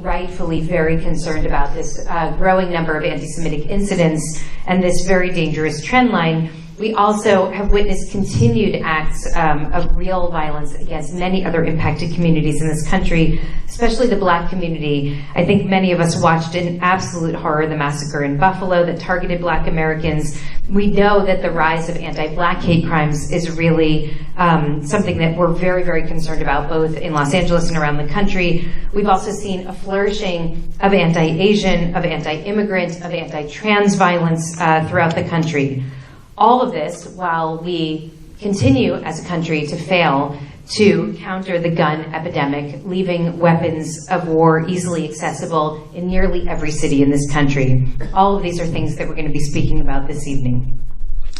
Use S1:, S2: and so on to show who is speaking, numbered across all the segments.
S1: rightfully very concerned about this growing number of anti-Semitic incidents and this very dangerous trend line, we also have witnessed continued acts of real violence against many other impacted communities in this country, especially the Black community. I think many of us watched in absolute horror the massacre in Buffalo that targeted Black Americans. We know that the rise of anti-Black hate crimes is really something that we're very, very concerned about, both in Los Angeles and around the country. We've also seen a flourishing of anti-Asian, of anti-immigrant, of anti-trans violence throughout the country. All of this while we continue as a country to fail to counter the gun epidemic, leaving weapons of war easily accessible in nearly every city in this country. All of these are things that we're going to be speaking about this evening.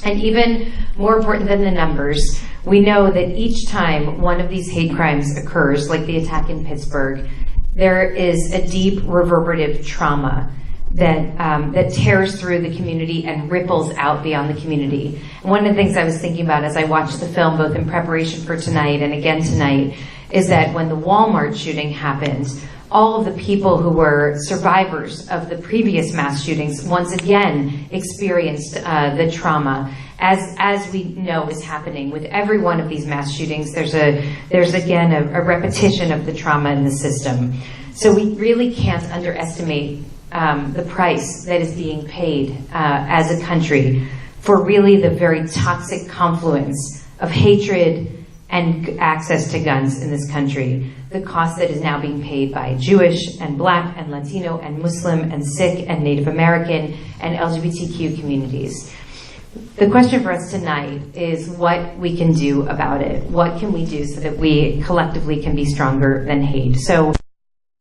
S1: And even more important than the numbers, we know that each time one of these hate crimes occurs, like the attack in Pittsburgh, there is a deep reverberative trauma that tears through the community and ripples out beyond the community. And one of the things I was thinking about as I watched the film, both in preparation for tonight and again tonight, is that when the Walmart shooting happened, all of the people who were survivors of the previous mass shootings once again experienced the trauma. As we know is happening with every one of these mass shootings, there's again a repetition of the trauma in the system. So we really can't underestimate the price that is being paid as a country for really the very toxic confluence of hatred and access to guns in this country. The cost that is now being paid by Jewish and Black and Latino and Muslim and Sikh and Native American and LGBTQ communities. The question for us tonight is what we can do about it. What can we do so that we collectively can be stronger than hate? So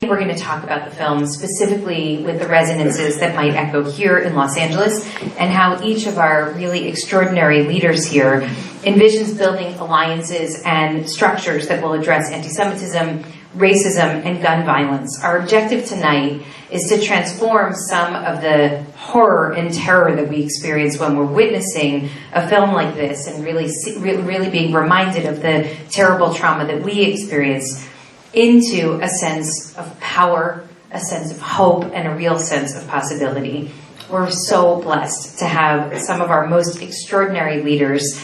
S1: we're going to talk about the film specifically with the resonances that might echo here in Los Angeles and how each of our really extraordinary leaders here envisions building alliances and structures that will address anti-Semitism, racism, and gun violence. Our objective tonight is to transform some of the horror and terror that we experience when we're witnessing a film like this and really being reminded of the terrible trauma that we experience into a sense of power, a sense of hope, and a real sense of possibility. We're so blessed to have some of our most extraordinary leaders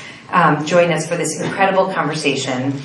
S1: join us for this incredible conversation.